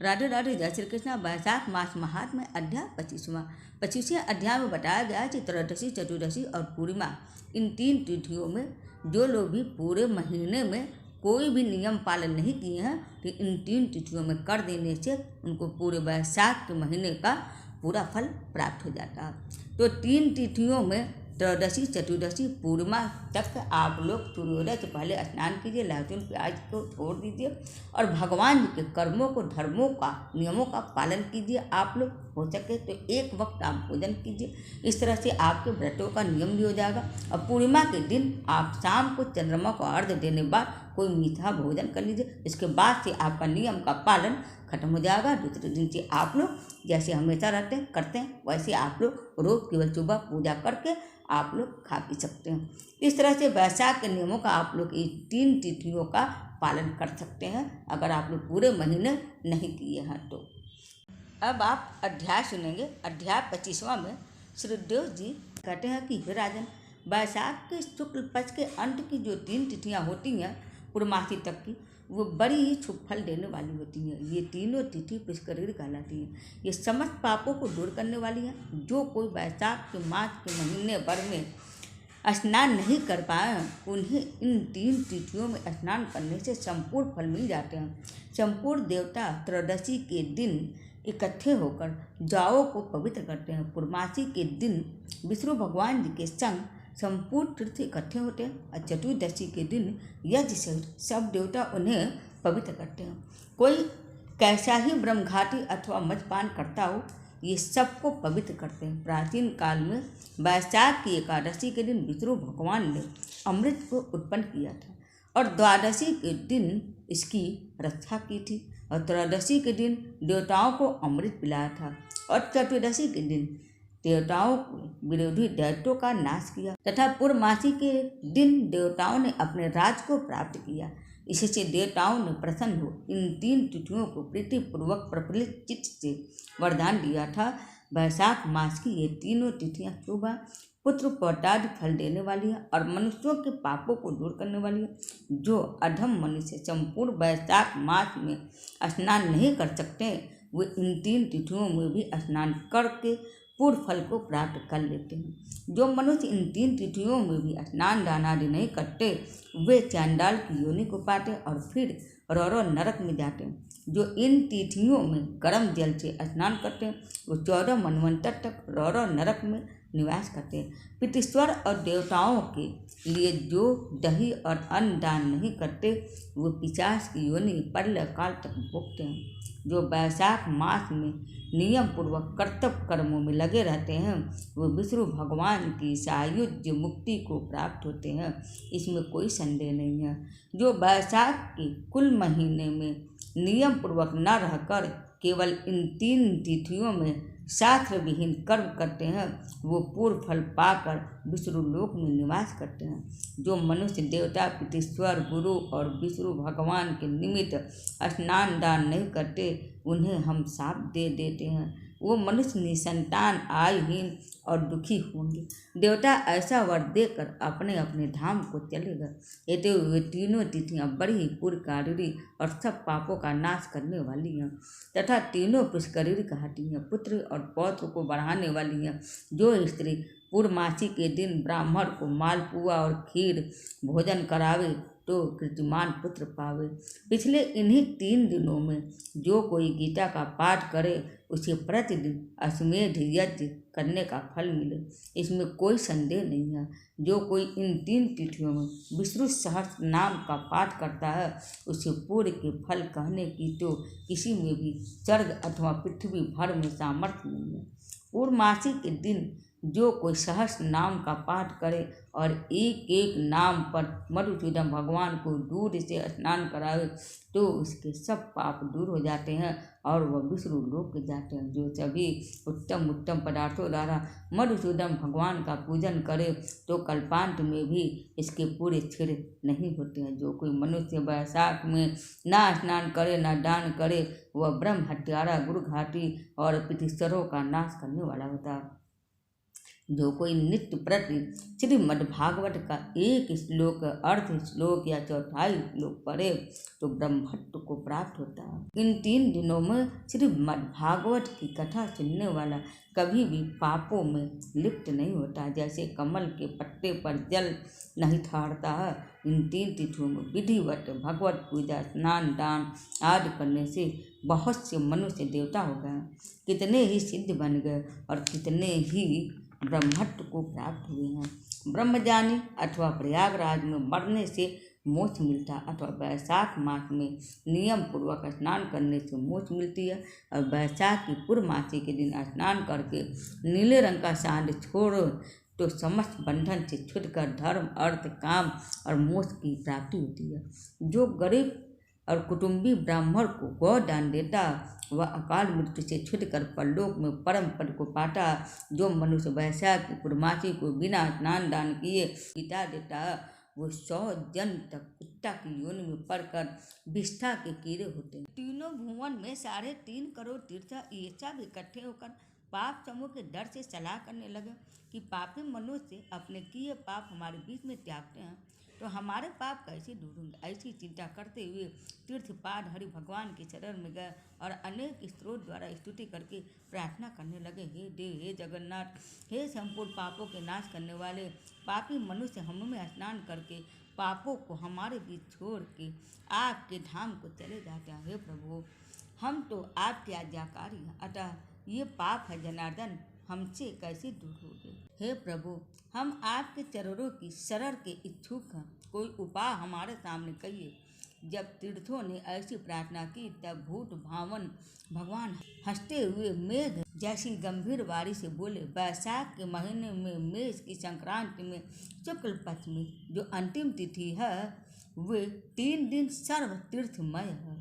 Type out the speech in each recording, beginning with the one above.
राधे राधे। जय श्री कृष्ण। वैशाख मास महात्म्य अध्याय 25वें अध्याय में बताया गया कि त्रयोदशी, चतुर्दशी और पूर्णिमा, इन 3 तिथियों में जो लोग भी पूरे महीने में कोई भी नियम पालन नहीं किए हैं तो इन 3 तिथियों में कर देने से उनको पूरे वैशाख के महीने का पूरा फल प्राप्त हो जाता है। तो 3 तिथियों में त्रयोदशी, चतुर्दशी, पूर्णिमा तक आप लोग सूर्योदय से पहले स्नान कीजिए, लहसुन प्याज को छोड़ दीजिए और भगवान जी के कर्मों को, धर्मों का, नियमों का पालन कीजिए। आप लोग हो सके तो एक वक्त आप भोजन कीजिए। इस तरह से आपके व्रतों का नियम भी हो जाएगा। और पूर्णिमा के दिन आप शाम को चंद्रमा को अर्घ्य देने बाद कोई मीठा भोजन कर लीजिए। इसके बाद से आपका नियम का पालन खत्म हो जाएगा। दूसरे दिन से आप लोग जैसे हमेशा करते हैं वैसे आप लोग रोज केवल सुबह पूजा करके आप लोग खा पी सकते हैं। इस तरह से वैशाख के नियमों का आप लोग इन 3 तिथियों का पालन कर सकते हैं अगर आप लोग पूरे महीने नहीं किए हैं तो। अब आप अध्याय सुनेंगे। अध्याय 25वां में श्रीदेव जी कहते हैं कि हे राजन, वैशाख के शुक्ल पक्ष के अंत की जो 3 तिथियां होती हैं पूर्णमासी तक की, वो बड़ी ही शुभ फल देने वाली होती हैं। ये तीनों तिथि पुष्करिणी कहलाती हैं। ये समस्त पापों को दूर करने वाली हैं। जो कोई वैशाख के मास के महीने भर में स्नान नहीं कर पाए उन्हें इन 3 तिथियों में स्नान करने से संपूर्ण फल मिल जाते हैं। संपूर्ण देवता त्रयोदशी के दिन इकट्ठे होकर जाओ को पवित्र करते हैं। पूर्णमासी के दिन विष्णु भगवान जी के संग संपूर्ण तीर्थ इकट्ठे होते हैं और चतुर्दशी के दिन यज्ञ सहित सब देवता उन्हें पवित्र करते हैं। कोई कैसा ही ब्रह्मघाटी अथवा मद्यपान करता हो, ये सबको पवित्र करते हैं। प्राचीन काल में वैशाख की एकादशी के दिन विष्णु भगवान ने अमृत को उत्पन्न किया था और द्वादशी के दिन इसकी रक्षा की थी और त्रयोदशी के दिन देवताओं को अमृत पिलाया था और चतुर्दशी के दिन देवताओं के विरोधी दैत्यों का नाश किया तथा पूर्णमासी के दिन देवताओं ने अपने राज को प्राप्त किया। इससे देवताओं ने प्रसन्न हो इन 3 तिथियों को प्रीतिपूर्वक प्रफुल्लित चित्त से वरदान दिया था। वैशाख मास की ये तीनों तिथियां शुभ, पुत्र पौत्रादि फल देने वाली है और मनुष्यों के पापों को दूर करने वाली है। जो अधम मनुष्य संपूर्ण वैशाख मास में स्नान नहीं कर सकते वे इन 3 तिथियों में भी स्नान करके पूर्ण फल को प्राप्त कर लेते हैं। जो मनुष्य इन 3 तिथियों में भी स्नान दान आदि नहीं करते वे चांडाल की योनि को पाते और फिर रौरव नरक में जाते हैं। जो इन तिथियों में गर्म जल से स्नान करते हैं वो 14 मनवंतर तक रौरव नरक में निवास करते हैं। पितृश्वर और देवताओं के लिए जो दही और अन्न दान नहीं करते वो पिशाच की योनि परलय काल तक भोगते हैं। जो वैशाख मास में नियम पूर्वक कर्तव्य कर्मों में लगे रहते हैं वो विष्णु भगवान की सायुज्य मुक्ति को प्राप्त होते हैं। इसमें कोई संदेह नहीं है। जो वैशाख के कुल महीने में नियम पूर्वक न रहकर केवल इन 3 तिथियों में शास्त्र विहीन कर्म करते हैं वो पूर्व फल पाकर विष्णु लोक में निवास करते हैं। जो मनुष्य देवता, पितृश्वर, गुरु और विष्णु भगवान के निमित्त स्नान दान नहीं करते उन्हें हम शाप दे देते हैं। वो मनुष्य निसंतान, आयुहीन और दुखी होंगे। देवता ऐसा वर देकर अपने अपने धाम को चले गए। ये वे तीनों तिथियां बड़ी ही पूर्णकारिणी और सब पापों का नाश करने वाली हैं तथा तीनों पुष्करिणी कहती हैं। पुत्र और पौत्र को बढ़ाने वाली हैं। जो स्त्री पूर्णमासी के दिन ब्राह्मण को मालपुआ और खीर भोजन करावे तो कीर्तिमान पुत्र पावे। पिछले इन्हीं 3 दिनों में जो कोई गीता का पाठ करे उसे प्रतिदिन अश्वमेध यज्ञ करने का फल मिले, इसमें कोई संदेह नहीं है। जो कोई इन 3 तिथियों में विष्णु सहस्त्र नाम का पाठ करता है उसे पूर्व के फल कहने की तो किसी में भी स्वर्ग अथवा पृथ्वी भर में सामर्थ्य नहीं है। पूर्णमासी के दिन जो कोई सहस्त्र नाम का पाठ करे और एक एक नाम पर मधुसूदन भगवान को दूध से स्नान करावे तो उसके सब पाप दूर हो जाते हैं और वह विष्णु लोक जाते हैं। जो सभी उत्तम उत्तम पदार्थों द्वारा मधुसूदन भगवान का पूजन करे तो कल्पांत में भी इसके पूरे क्षीर नहीं होते हैं। जो कोई मनुष्य वैशाख में ना स्नान करे ना दान करे वह ब्रह्म हत्यारा, गुरु घाटी और पितृश्वरों का नाश करने वाला होता है। जो कोई नित्य प्रति श्रीमद् भागवत का एक श्लोक, अर्ध श्लोक या चौथाई श्लोक पढ़े तो ब्रह्मत्व को प्राप्त होता है। इन 3 दिनों में श्रीमद् भागवत की कथा सुनने वाला कभी भी पापों में लिप्त नहीं होता। जैसे कमल के पत्ते पर जल नहीं ठहरता है, इन 3 तिथियों में विधिवत भगवत पूजा, स्नान, दान आदि करने से बहुत से मनुष्य देवता हो गए, कितने ही सिद्ध बन गए और कितने ही ब्रह्मत्व को प्राप्त हुए हैं। ब्रह्मज्ञानी अथवा प्रयागराज में मरने से मोक्ष मिलता अथवा वैशाख मास में नियम पूर्वक स्नान करने से मोक्ष मिलती है। और वैशाख की पूर्णमासी के दिन स्नान करके नीले रंग का सांड छोड़ो तो समस्त बंधन से छूटकर धर्म, अर्थ, काम और मोक्ष की प्राप्ति होती है। जो गरीब और कुटुंबी ब्राह्मण को गौदान देता वह अकाल मृत्यु से छूटकर परलोक में परम पद को पाता। जो मनुष्य वैशाख की पूर्णमासी को बिना स्नान दान किए पिता देता वो 100 जन्म तक कुत्ता की योनि में पड़कर विष्ठा के कीड़े होते हैं। तीनों भुवन में 3.5 करोड़ तीर्थ ये सब इकट्ठे होकर पाप समूह के डर से सलाह करने लगे कि पापी मनुष्य अपने किए पाप हमारे बीच में त्यागते हैं तो हमारे पाप कैसे दूर होंगे। ऐसी चिंता करते हुए तीर्थपाद हरि भगवान के चरण में गए और अनेक स्त्रोत द्वारा स्तुति करके प्रार्थना करने लगे। हे देव, हे जगन्नाथ, हे संपूर्ण पापों के नाश करने वाले, पापी मनुष्य हम में स्नान करके पापों को हमारे बीच छोड़ के आपके धाम को चले जाते हैं। हे प्रभु, हम तो आपके आज्ञाकारी हैं, अतः ये पाप है जनार्दन हमसे कैसे दूर होगे। हे प्रभु, हम आपके चरणों की शरण के इच्छुक हैं, कोई उपाय हमारे सामने कहिए। जब तीर्थों ने ऐसी प्रार्थना की तब भूत भावन भगवान हंसते हुए मेघ जैसी गंभीर वाणी से बोले, वैशाख के महीने में मेष की संक्रांति में शुक्ल पक्ष में जो अंतिम तिथि है वे 3 दिन सर्व तीर्थमय है,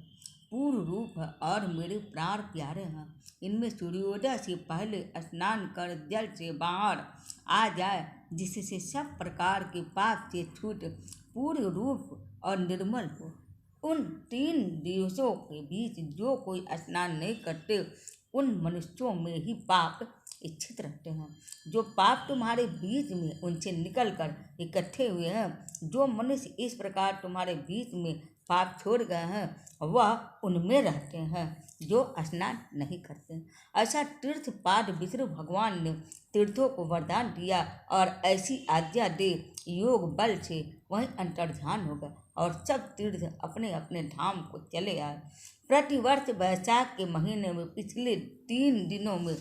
पूर्ण रूप है और मेरे प्राण प्यारे हैं। इनमें सूर्योदय से पहले स्नान कर जल से बाहर आ जाए, जिससे सब प्रकार के पाप से छूट पूर्ण रूप और निर्मल हो। उन 3 दिवसों के बीच जो कोई स्नान नहीं करते उन मनुष्यों में ही पाप इच्छित रहते हैं। जो पाप तुम्हारे बीच में उनसे निकलकर इकट्ठे हुए हैं, जो मनुष्य इस प्रकार तुम्हारे बीच में पाप छोड़ गए हैं वह उनमें रहते हैं जो स्नान नहीं करते। ऐसा तीर्थपाद विष्णु भगवान ने तीर्थों को वरदान दिया और ऐसी आज्ञा दे योग बल से वहीं अंतर्धान हो गया और सब तीर्थ अपने अपने धाम को चले आए। प्रतिवर्ष वैशाख के महीने में पिछले 3 दिनों में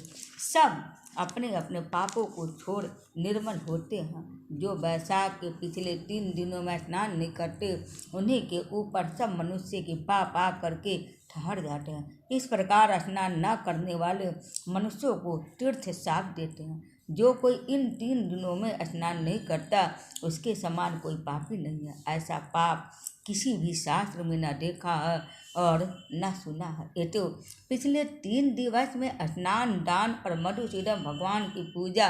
सब अपने अपने पापों को छोड़ निर्मल होते हैं। जो वैशाख के पिछले 3 दिनों में स्नान नहीं करते उन्हीं के ऊपर सब मनुष्य के पाप आ करके ठहर जाते हैं। इस प्रकार स्नान न करने वाले मनुष्यों को तीर्थ शाप देते हैं। जो कोई इन 3 दिनों में स्नान नहीं करता उसके समान कोई पापी नहीं है। ऐसा पाप किसी भी शास्त्र में न देखा है और न सुना है। ये तो पिछले 3 दिवस में स्नान, दान और मधुसूदन भगवान की पूजा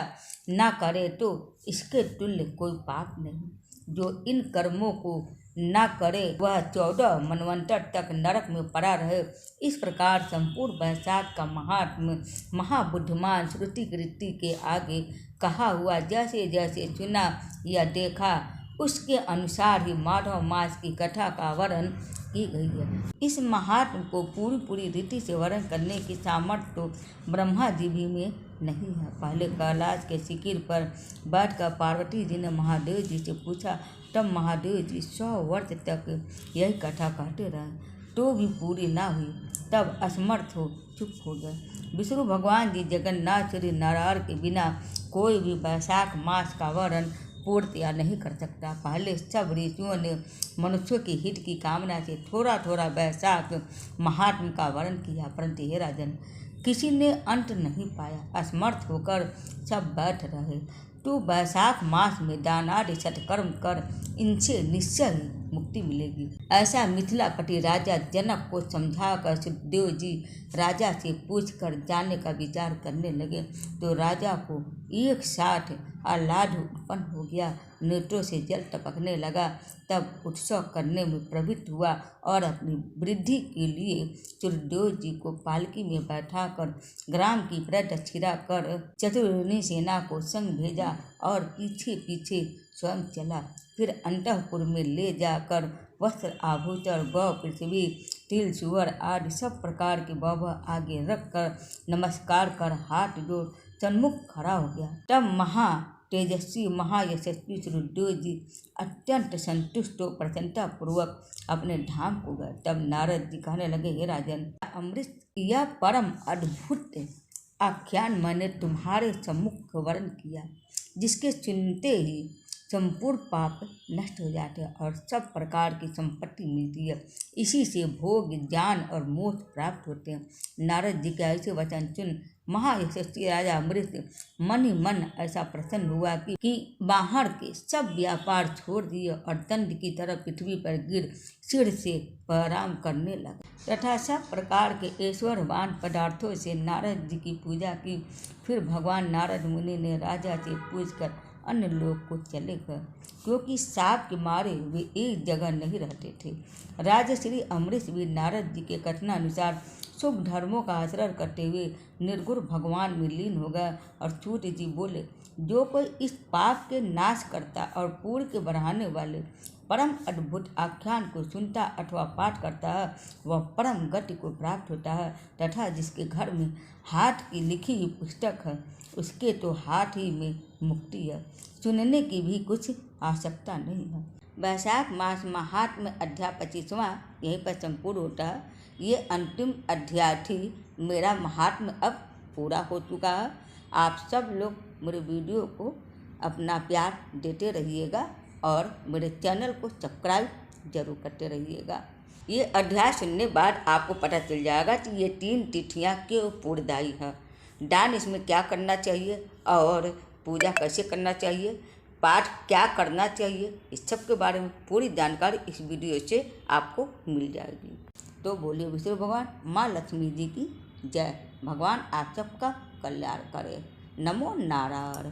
न करे तो इसके तुल्य कोई पाप नहीं। जो इन कर्मों को न करे वह 14 मनवंतर तक नरक में पड़ा रहे। इस प्रकार संपूर्ण वैशाख का महात्म्य महाबुद्धिमान श्रुति कृति के आगे कहा हुआ जैसे जैसे सुना या देखा उसके अनुसार ही माधव मास की कथा का वर्णन की गई है। इस महात्म को पूरी रीति से वर्णन करने की सामर्थ्य तो ब्रह्मा जी भी में नहीं है। पहले कैलाश के शिखर पर बैठकर पार्वती जी ने महादेव जी से पूछा, तब महादेव जी 100 वर्ष तक यही कथा कहते रहे तो भी पूरी ना हुई। तब असमर्थ हो चुप हो गए। विष्णु भगवान जी जगन्नाथ श्री नारायण के बिना कोई भी वैशाख मास का वर्णन पूर्तियाँ नहीं कर सकता। पहले सब ऋषियों ने मनुष्यों के हित की कामना से थोड़ा थोड़ा वैशाख महात्म का वर्णन किया, परंतु हे राजन किसी ने अंत नहीं पाया। असमर्थ होकर सब बैठ रहे। तो वैशाख मास में दान आदि सत्कर्म कर इनसे निश्चय मुक्ति मिलेगी। ऐसा मिथिलापति राजा जनक को समझाकर सुखदेव जी राजा से पूछकर जाने का विचार करने लगे तो राजा को एक साथ आह्लाद उत्पन्न हो गया। नेत्रों से जल टपकने लगा। तब उत्सव करने में प्रवृत्त हुआ और अपनी वृद्धि के लिए सुखदेव जी को पालकी में बैठाकर ग्राम की प्रदक्षिणा कर चतुर्णी सेना को संग भेजा और पीछे पीछे स्वयं चला। फिर अंतःपुर में ले जाकर वस्त्र आभूषण गौ पृथ्वी तिल सुअर आदि सब प्रकार के वैभव आगे रखकर नमस्कार कर हाथ जोड़ सन्मुख खड़ा हो गया। तब महा तेजस्वी महायशस्वी सुखदेव जी अत्यंत संतुष्ट हो प्रसन्नता पूर्वक अपने धाम को गए। तब नारद जी कहने लगे, हे राजन, अमृत यह परम अद्भुत आख्यान मैंने तुम्हारे सम्मुख वर्ण किया, जिसके सुनते ही संपूर्ण पाप नष्ट हो जाते हैं और सब प्रकार की संपत्ति मिलती है। इसी से भोग ज्ञान और मोक्ष प्राप्त होते हैं। नारद जी के ऐसे वचन सुन महायशस्वी राजा अमृत मन ही मन ऐसा प्रसन्न हुआ कि बाहर के सब व्यापार छोड़ दिए और दंड की तरह पृथ्वी पर गिर सिर से प्रणाम करने लगा तथा सब प्रकार के ऐश्वर्यवान पदार्थों से नारद जी की पूजा की। फिर भगवान नारद मुनि ने राजा से पूछकर अन्य लोग को चले गए, क्योंकि साप के मारे वे एक जगह नहीं रहते थे। राजा श्री अमृत भी नारद जी के कथनानुसार शुभ धर्मों का आचरण करते हुए निर्गुण भगवान में लीन हो गए और सूत जी बोले, जो कोई इस पाप के नाश करता और पुण्य के बढ़ाने वाले परम अद्भुत आख्यान को सुनता अथवा पाठ करता है, वह परम गति को प्राप्त होता है तथा जिसके घर में हाथ की लिखी हुई पुस्तक है, उसके तो हाथ ही में मुक्ति है। सुनने की भी कुछ आवश्यकता नहीं है। वैशाख मास महात्म्य अध्याय 25वां यहीं पर संपूर्ण होता है। ये अंतिम अध्याय थी। मेरा महात्म्य अब पूरा हो चुका है। आप सब लोग मेरे वीडियो को अपना प्यार देते रहिएगा और मेरे चैनल को सब्सक्राइब जरूर करते रहिएगा। ये अध्याय सुनने बाद आपको पता चल जाएगा कि ये 3 तिथियाँ क्यों पूर्णदायी हैं, दान इसमें क्या करना चाहिए और पूजा कैसे करना चाहिए, पाठ क्या करना चाहिए, इस सब के बारे में पूरी जानकारी इस वीडियो से आपको मिल जाएगी। तो बोलिए विष्णु भगवान माँ लक्ष्मी जी की जय। भगवान आप सबका कल्याण करे। नमो नारायण।